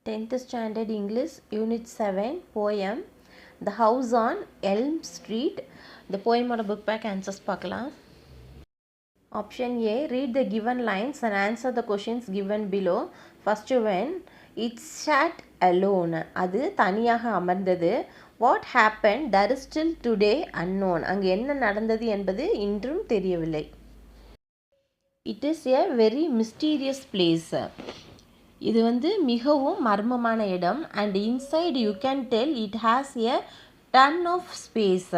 10th Standard English Unit 7 Poem The House on Elm Street. The poem or book pack answers பார்க்கலாம். Option A, read the given lines and answer the questions given below. First one, it sat alone. அது தனியாக அமர்ந்தது. What happened that is still today unknown. அங்கு என்ன நடந்தது என்பது இன்றும் தெரியவில்லை. It is a very mysterious place. இது மிகவும் மர்மமான இடம். And inside you can tell it has a ton of space.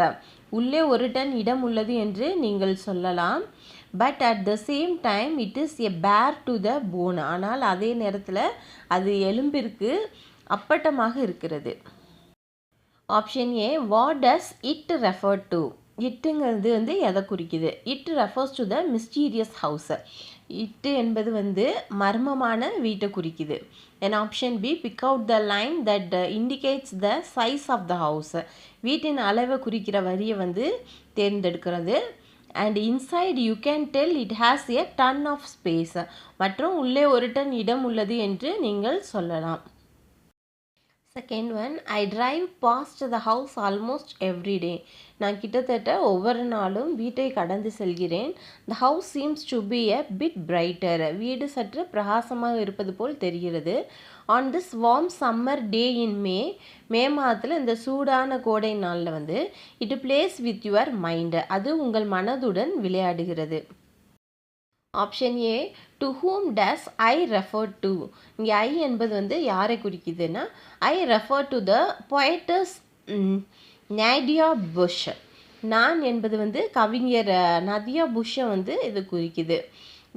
உள்ளே ஒரு டன் இடம் உள்ளது என்று நீங்கள் சொல்லலாம். But at the same time it is a pair to the phone. ஆனால் அதே நேரத்தில் அது எலும்பிற்கு அப்பட்டமாக இருக்கிறது. Option A, what does it refer to. இட்டுங்கிறது எதை குறிக்குது? It refers to the mysterious house. It என்பது மர்மமான வீட்டை குறிக்குது. Then option B, pick out the line that indicates the size of the house. வீட்டின் அளவை குறிக்கிற வரியை தேர்ந்தெடுக்கிறது. And inside you can tell it has a ton of space. மற்றும் உள்ளே ஒரு டன் இடம் உள்ளது என்று நீங்கள் சொல்லலாம். Second one, I drive past the house almost every day. நான் கிட்டத்தட்ட ஒவ்வொரு நாளும் வீட்டை கடந்து செல்கிறேன். The house seems to be a bit brighter. வீடு சற்று பிரகாசமாக இருப்பது போல் தெரிகிறது. On this warm summer day in May மாதத்தில் இந்த சூடான கோடை நாளில் it plays with your mind. அது உங்கள் மனதுடன் விளையாடுகிறது. Option A, to whom does I refer to. இங்கே ஐ என்பது யாரை குறிக்குதுன்னா, I refer to the poetess Nadia Bush. நான் என்பது கவிஞர் நதியா புஷ்ஷை இது குறிக்குது.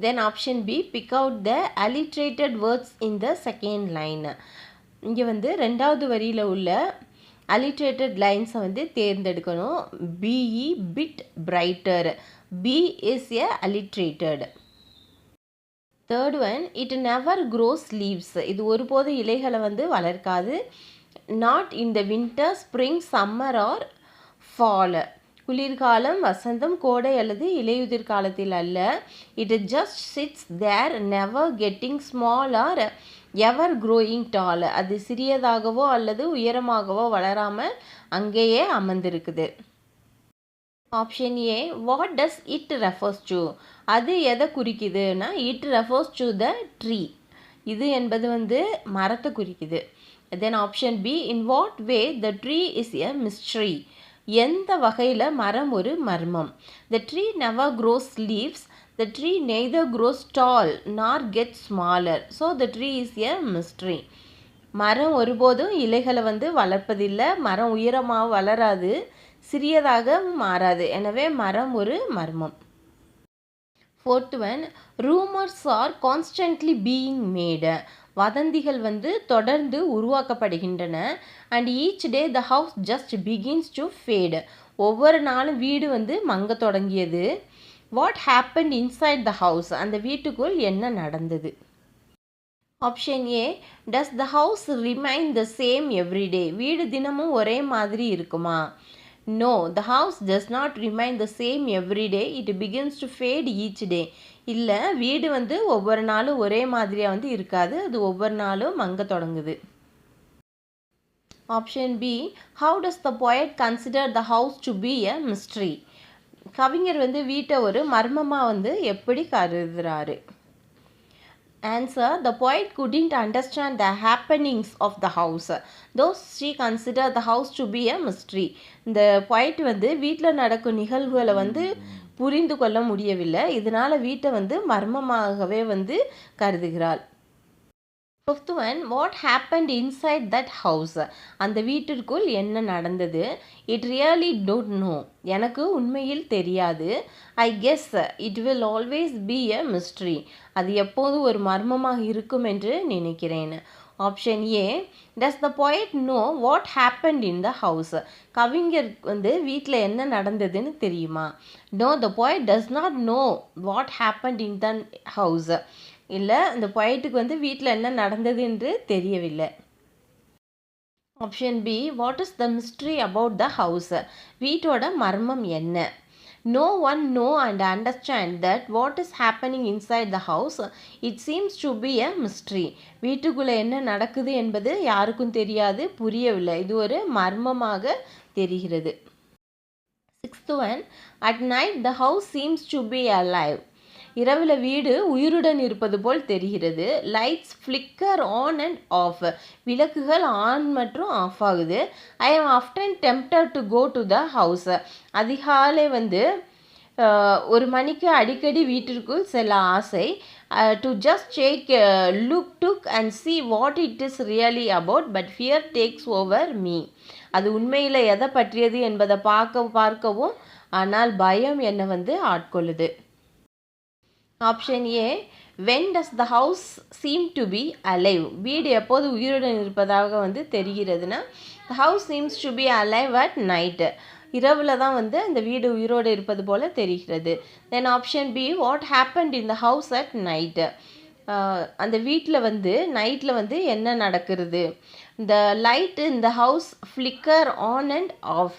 Then option B, pick out the alliterated words in the second line. இங்கே ரெண்டாவது வரியில் உள்ள அலிட்ரேட்டட் லைன்ஸை தேர்ந்தெடுக்கணும். Be bit brighter. B is a alliterated. Third one, it never grows leaves. இது ஒருபோது இலைகளை வளர்க்காது. Not in the winter, spring, summer or fall. குளிர்காலம், வசந்தம், கோடை அல்லது இலையுதிர் காலத்தில் அல்ல. It just sits there, never getting small or ever growing tall. அது சிறியதாகவோ அல்லது உயரமாகவோ வளராமல் அங்கேயே அமர்ந்திருக்குது. Option A, what does it refers to. அது எதை குறிக்குதுன்னா, it refers to the tree. இது என்பது மரத்தை குறிக்குது. Then option B, in what way the tree is a mystery. எந்த வகையில் மரம் ஒரு மர்மம். The tree never grows leaves. The tree neither grows tall nor get smaller. So the tree is a mystery. மரம் ஒருபோதும் இலைகளை வளர்ப்பதில்லை. மரம் உயரமாக வளராது, சிறியதாக மாறாது. எனவே மரம் ஒரு மர்மம். Fourth one, rumours are constantly being made. வதந்திகள் தொடர்ந்து உருவாக்கப்படுகின்றன. And each day the house just begins to fade. ஒவ்வொரு நாளும் வீடு மங்க தொடங்கியது. What happen inside the house. அந்த வீட்டுக்குள் என்ன நடந்தது? Option A, does the house remain the same everyday. வீடு தினமும் ஒரே மாதிரி இருக்குமா? No, the house does not remain the same every day. It begins to fade each day. இல்லை, வீடு ஒவ்வொரு நாளும் ஒரே மாதிரியாக இருக்காது. அது ஒவ்வொரு நாளும் மங்க தொடங்குது. Option B, how does the poet consider the house to be a mystery. கவிஞர் வீட்டை ஒரு மர்மமாக எப்படி கருதுறாரு? Answer, the poet couldn't understand the happenings of the house, though she considered the house to be a mystery. இந்த poet வீட்டில் நடக்கும் நிகழ்வுகளை புரிந்து கொள்ள முடியவில்லை. இதனால் வீட்டை மர்மமாகவே கருதுகிறாள். Fifth one, what happened inside that house. அந்த வீட்டிற்குள் என்ன நடந்தது? It really don't know. எனக்கு உண்மையில் தெரியாது. I guess it will always be a mystery. அது எப்போது ஒரு மர்மமாக இருக்கும் என்று நினைக்கிறேன். Option A, does the poet know what happened in the house. கவிஞர் வீட்டில் என்ன நடந்ததுன்னு தெரியுமா? No, the poet does not know what happened in the house. இல்லை, இந்த பொயட்டுக்கு வீட்டில் என்ன நடந்தது என்று தெரியவில்லை. Option B, what is the mystery about the house. வீட்டோட மர்மம் என்ன? No one know and understand that what is happening inside the house. It seems to be a mystery. வீட்டுக்குள்ளே என்ன நடக்குது என்பது யாருக்கும் தெரியாது, புரியவில்லை. இது ஒரு மர்மமாக தெரிகிறது. Sixth one, at night the house seems to be alive. இரவில் வீடு உயிருடன் இருப்பது போல் தெரிகிறது. Lights flicker on and off. விளக்குகள் ஆன் மற்றும் ஆஃப் ஆகுது. I am often tempted to go to the house. அதிகாலை ஒரு மணிக்கு அடிக்கடி வீட்டிற்குள் செல்ல ஆசை. To just take look took and see what it is really about, but fear takes over me. அது உண்மையில் எதை பற்றியது என்பதை பார்க்கவும், ஆனால் பயம் என்னை ஆட்கொள்ளுது. Option A, when does the house seem to be alive? வீடு எப்போது உயிருடன் இருப்பதாக தெரிகிறதுனா, the house seems to be alive at night. இரவில் தான் அந்த வீடு உயிரோடு இருப்பது போல தெரிகிறது. Then option B, what happened in the house at night? அந்த வீட்டில் நைட்டில் என்ன நடக்கிறது? இந்த light in the house flicker on and off.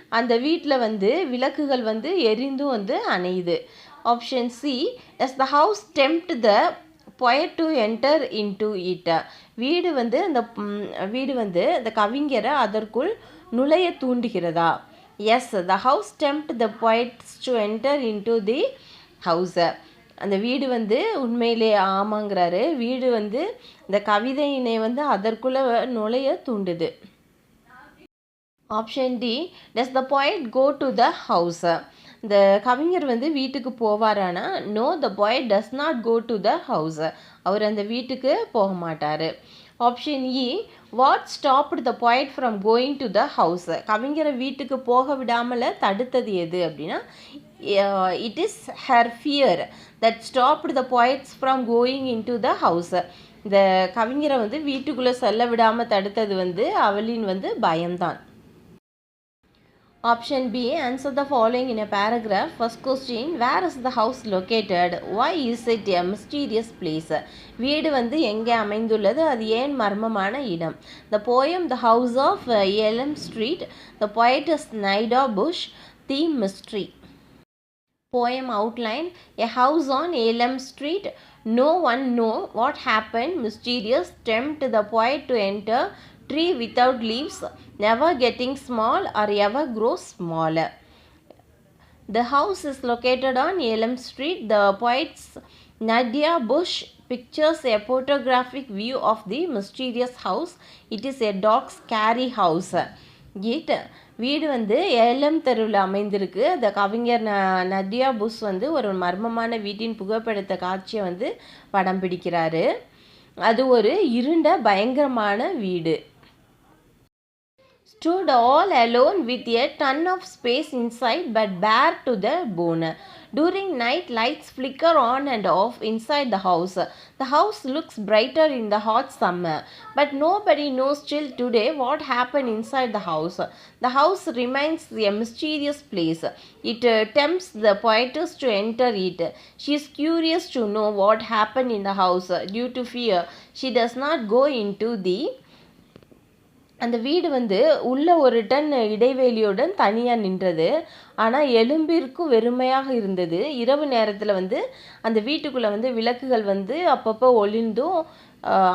அந்த வீட்டில் விளக்குகள் எரிந்தும் அணையுது. Option C, does the house tempt the poet to enter into it? வீடு அந்த வீடு அந்த கவிஞரை அதற்குள் நுழைய தூண்டுகிறதா? Yes, the house tempt the poets to enter into the house. அந்த வீடு உண்மையிலே ஆமாங்கிறாரு. வீடு இந்த கவிதையினை அதற்குள்ளே நுழைய தூண்டுது. Option D, does the poet go to the house? இந்த கவிஞர் வீட்டுக்கு போவாரானா? No, the poet does not go to the house. அவர் அந்த வீட்டுக்கு போக மாட்டார். Option E, what stopped the poet from going to the house? கவிஞரை வீட்டுக்கு போக விடாமல் தடுத்தது எது அப்படின்னா, it is her fear that stopped the poets from going in to the house. இந்த கவிஞரை வீட்டுக்குள்ளே செல்ல விடாமல் தடுத்தது அவளின் பயம்தான். Option B, answer the following in a paragraph. First question, where is the house located? Why is it a mysterious place? வீடு எங்கே அமைந்துள்ளது? அது ஏன் மர்மமான இடம்? The poem The House of Elm Street. The poet is Nida Bush. Theme mystery. Poem outline, a house on Elm Street. No one know what happened. Mysterious. Tempt the poet to enter. Tree without leaves, never getting small or ever grow smaller. The house is located on Elm Street. The poet's Nadia Bush pictures a photographic view of the mysterious house. It is a dark, scary house. வீடு ஏலம் தெருவில் அமைந்திருக்கு. அந்த கவிஞர் Nadiya push ஒரு மர்மமான வீட்டின் புகைப்படத்தை காட்சியை படம் பிடிக்கிறாரு. அது ஒரு இருண்ட பயங்கரமான வீடு. Stood all alone with a ton of space inside but bare to the bone. During night, lights flicker on and off inside the house. The house looks brighter in the hot summer, but nobody knows till today what happened inside the house. The house remains a mysterious place. It tempts the poetess to enter it. She is curious to know what happened in the house. Due to fear, she does not go into the அந்த வீடு உள்ள ஒரு ton இடைவெளியுடன் தனியாக நின்றது. ஆனால் எலும்பிற்கும் வெறுமையாக இருந்தது. இரவு நேரத்தில் அந்த வீட்டுக்குள்ளே விளக்குகள் அப்பப்போ ஒளிந்தும்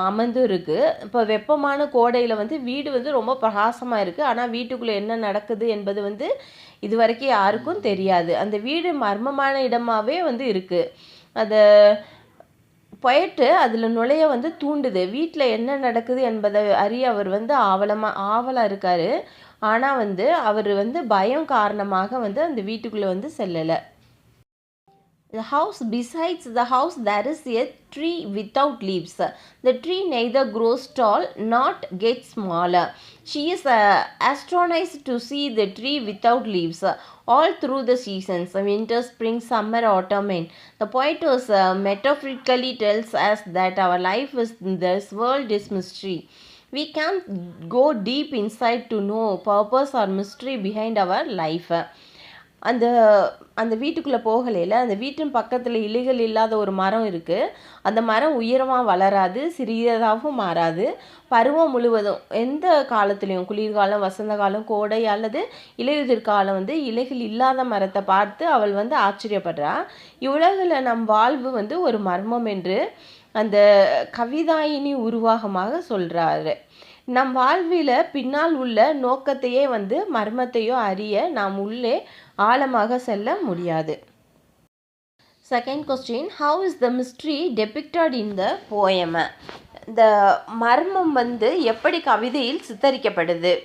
அமர்ந்தும் இருக்குது. இப்போ வெப்பமான கோடையில் வீடு ரொம்ப பிரகாசமாக இருக்குது. ஆனால் வீட்டுக்குள்ளே என்ன நடக்குது என்பது இது வரைக்கும் யாருக்கும் தெரியாது. அந்த வீடு மர்மமான இடமாகவே இருக்குது. அதை பொயட்டு அதில் நுழைய தூண்டுது. வீட்டில் என்ன நடக்குது என்பதை அறிய அவர் ஆவலாக இருக்கார். ஆனால் அவர் பயம் காரணமாக அந்த வீட்டுக்குள்ளே செல்லலை. The house, besides the house, there is a tree without leaves. The tree neither grows tall nor gets smaller. She is astonished to see the tree without leaves all through the seasons, winter, spring, summer, autumn, and the poet was metaphorically tells us that our life is this world is mystery. We can't go deep inside to know purpose or mystery behind our life. அந்த அந்த வீட்டுக்குள்ளே போகலையில் அந்த வீட்டின் பக்கத்தில் இலைகள் இல்லாத ஒரு மரம் இருக்குது. அந்த மரம் உயரமாக வளராது, சிறியதாகவும் மாறாது. பருவம் முழுவதும் எந்த காலத்துலேயும், குளிர்காலம், வசந்த காலம், கோடை அல்லது இலையுதிர் காலம் இலைகள் இல்லாத மரத்தை பார்த்து அவள் ஆச்சரியப்படுறா. இவ்வுலகில் நம் வாழ்வு ஒரு மர்மம் என்று அந்த கவிதாயினி உருவாகமாக சொல்கிறாரு. நம் வாழ்வில் பின்னால் உள்ள நோக்கத்தையே மர்மத்தையோ அறிய நாம் உள்ளே ஆழமாக செல்ல முடியாது. Second question, how is the mystery depicted in the poem? இந்த மர்மம் எப்படி கவிதையில் சித்தரிக்கப்படுது?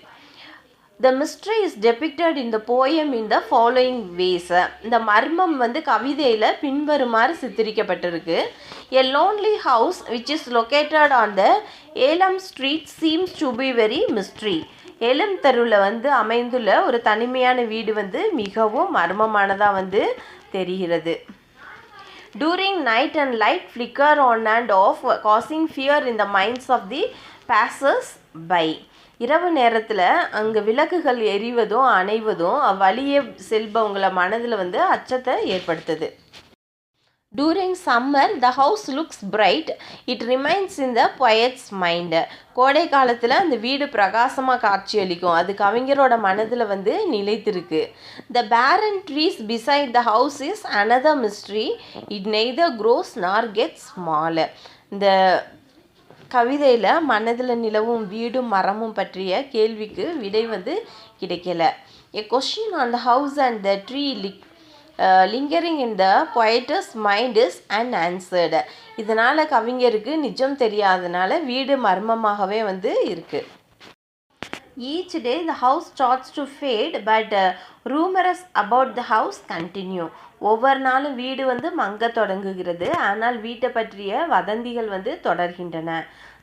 The mystery is depicted in the poem in the following ways. இந்த மர்மம் கவிதையில் பின்வருமாறு சித்தரிக்கப்பட்டிருக்கு. A lonely house which is located on the Elm Street seems to be very mystery. ஏலம் தெருவில் அமைந்துள்ள ஒரு தனிமையான வீடு மிகவும் மர்மமானதாக தெரிகிறது. During night and light flicker on and off, causing fear in the minds of the passers by. இரவு நேரத்தில் அங்கே விளக்குகள் எரிவதும் அணைவதும் அவ்வழியே செல்பவங்கள மனதில் அச்சத்தை ஏற்படுத்துது. During summer the house looks bright, it remains in the poet's mind. கோடை காலத்தில் அந்த வீடு பிரகாசமாக காட்சியளிக்கும், அது கவிஞரோட மனதில் நிலைத்திருக்கு. த பேரன் trees beside the house is another mystery, it neither grows nor gets smaller. இந்த கவிதையில் மனதில் நிலவும் வீடும் மரமும் பற்றிய கேள்விக்கு விடை கிடைக்கல. A question on the house and the tree lingering in the poet's mind is unanswered. இதனால் கவிஞருக்கு நிஜம் தெரியாதனால வீடு மர்மமாகவே இருக்குது. Each day the house starts to fade, but rumors about the house continue. ஒவ்வொரு நாளும் வீடு மங்க தொடங்குகிறது, ஆனால் வீட்டை பற்றிய வதந்திகள் தொடர்கின்றன.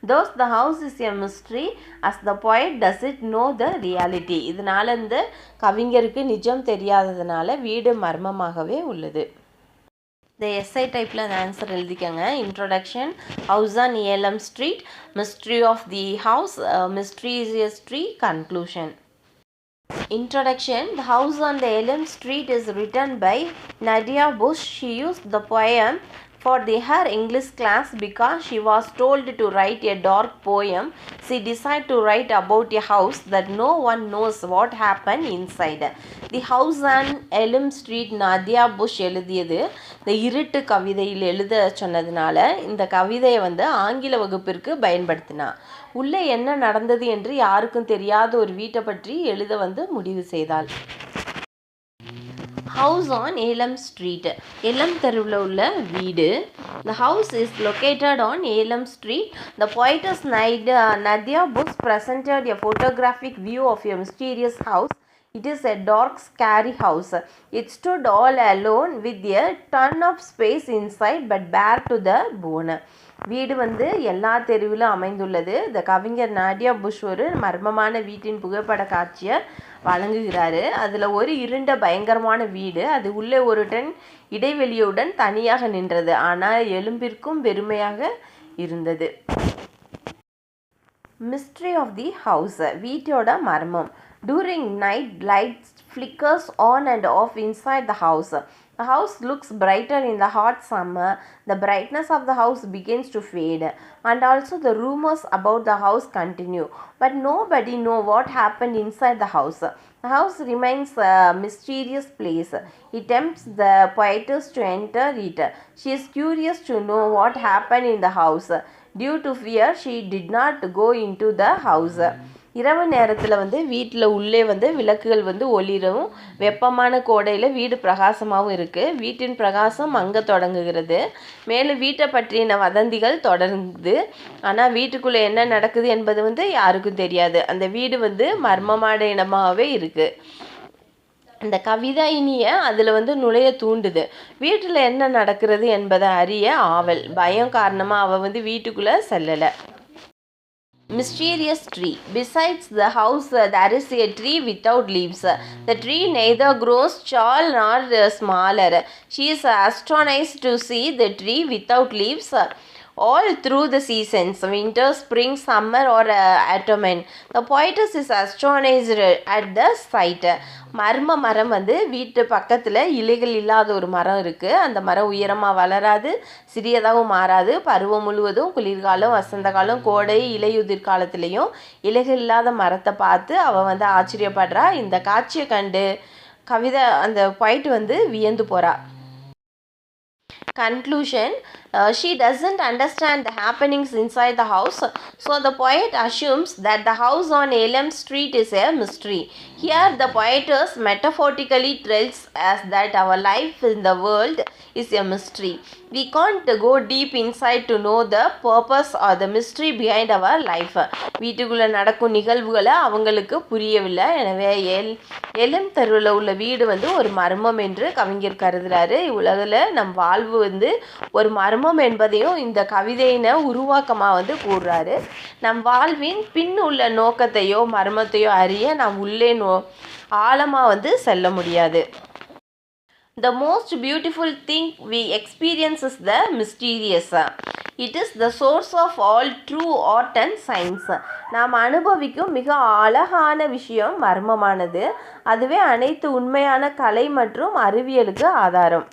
Thus the house is a mystery as the poet doesn't know the reality. இதனால் இந்த கவிஞருக்கு நிஜம் தெரியாததுனால வீடு மர்மமாகவே உள்ளது. இந்த எஸ்ஐ டைப்பில் அந்த ஆன்சர் எழுதிக்கங்க. Introduction, house on elm street, mystery of the house, mysterious tree, conclusion. Introduction. The House on the Elm Street is written by Nadia Bush. She used the poem for her English class because she was told to write a dark poem. She decided to write about a house that no one knows what happened inside. The House on Elm Street Nadia Bush எழுதியது இந்த இருட்டு கவிதையில் எழுத சொன்னதுனால இந்த கவிதையை ஆங்கில வகுப்பிற்கு பயன்படுத்தினா. உள்ளே என்ன நடந்தது என்று யாருக்கும் தெரியாத ஒரு வீட்டை பற்றி எழுத முடிவு செய்தாள். House on Elm Street. Elm தெருவில் உள்ள வீடு. The house is located on Elm Street. The poetess Nadia Bush presented a photographic view of a mysterious house. It is a dark, scary house. It stood all alone with a ton of space inside but bare to the bone. வீடு எல்லா தெருவிலும் அமைந்துள்ளது. இந்த கவிஞர் Nadia push ஒரு மர்மமான வீட்டின் புகைப்பட காட்சியை வழங்குகிறாரு. அதில் ஒரு இருண்ட பயங்கரமான வீடு, அது உள்ளே ஒரு டன் இடைவெளியுடன் தனியாக நின்றது, ஆனால் எலும்பிற்கும் வெறுமையாக இருந்தது. மிஸ்ட்ரி ஆஃப் தி ஹவுஸ், வீட்டோட மர்மம். During night, light flickers on and off inside the house. The house looks brighter in the hot summer. The brightness of the house begins to fade, and also the rumors about the house continue. But nobody knows what happened inside the house. The house remains a mysterious place. It tempts the poetess to enter it. She is curious to know what happened in the house. Due to fear, she did not go into the house. இரவு நேரத்தில் வீட்டில் உள்ளே விளக்குகள் ஒளிரவும் வெப்பமான கோடையில் வீடு பிரகாசமாகவும் இருக்குது. வீட்டின் பிரகாசம் அங்கே தொடங்குகிறது. மேலும் வீட்டை பற்றின வதந்திகள் தொடருது. ஆனால் வீட்டுக்குள்ளே என்ன நடக்குது என்பது யாருக்கும் தெரியாது. அந்த வீடு மர்மமான இடமாகவே இருக்குது. இந்த கவிதாயினியை அதில் நுழைய தூண்டுது. வீட்டில் என்ன நடக்கிறது என்பதை அறிய ஆவல். பயம் காரணமாக அவள் வீட்டுக்குள்ளே செல்லலை. Mysterious tree. Besides the house, there is a tree without leaves. The tree neither grows tall nor smaller. She is astonished to see the tree without leaves. all through the seasons, winter, spring, summer or autumn. The poetess is astonished at the sight. மர்ம மரம் வந்து வீட்டு பக்கத்தில் இலைகள் இல்லாத ஒரு மரம் இருக்குது. அந்த மரம் உயரமாக வளராது, சிறியதாகவும் மாறாது. பருவம் முழுவதும் குளிர்காலம், வசந்த காலம், கோடை, இலையுதிர் காலத்துலேயும் இலைகள் இல்லாத மரத்தை பார்த்து அவள் வந்து ஆச்சரியப்படுறா. இந்த காட்சியை கண்டு கவிதை அந்த பாயிண்ட் வந்து வியந்து போகிறா. Conclusion, she doesn't understand the happenings inside the house, so the poet assumes that the house on Elm Street is a mystery. Here the poetess metaphorically tells us that our life in the world is a mystery. We can't go deep inside to know the purpose or the mystery behind our life. வீட்டுக்குள்ளே நடக்கும் நிகழ்வுகளை அவங்களுக்கு புரியவில்லை. எனவே LM தெருவில் உள்ள வீடு வந்து ஒரு மர்மம் என்று கவிஞர் கருதுகிறாரு. உலகில் நம் வாழ்வு வந்து ஒரு மர்மம் என்பதையும் இந்த கவிதையினை உருவாக்கமாக வந்து கூறுறாரு. நம் வாழ்வின் பின் உள்ள நோக்கத்தையோ மர்மத்தையோ அறிய நாம் உள்ளே ஆழமாக வந்து செல்ல முடியாது. The most beautiful thing we experience is the mysterious. It is the source of all true art and science. நாம் அனுபவிக்கும் மிக அழகான விஷயம் மர்மமானது. அதுவே அனைத்து உண்மையான கலை மற்றும் அறிவியலுக்கு ஆதாரம்.